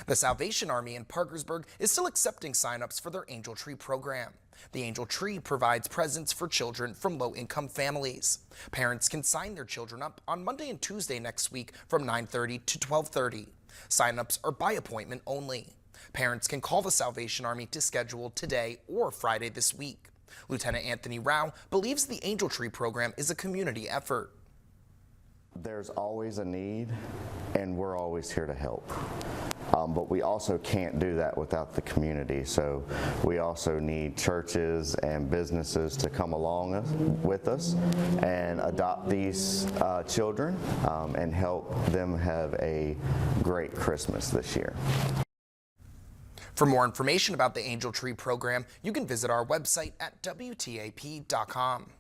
The Salvation Army in Parkersburg is still accepting sign-ups for their Angel Tree program. The Angel Tree provides presents for children from low-income families. Parents can sign their children up on Monday and Tuesday next week from 9:30 to 12:30. Sign-ups are by appointment only. Parents can call the Salvation Army to schedule today or Friday this week. Lieutenant Anthony Rao believes the Angel Tree program is a community effort. There's always a need, and we're always here to help. But we also can't do that without the community. So we also need churches and businesses to come along with us and adopt these children and help them have a great Christmas this year. For more information about the Angel Tree program, you can visit our website at WTAP.com.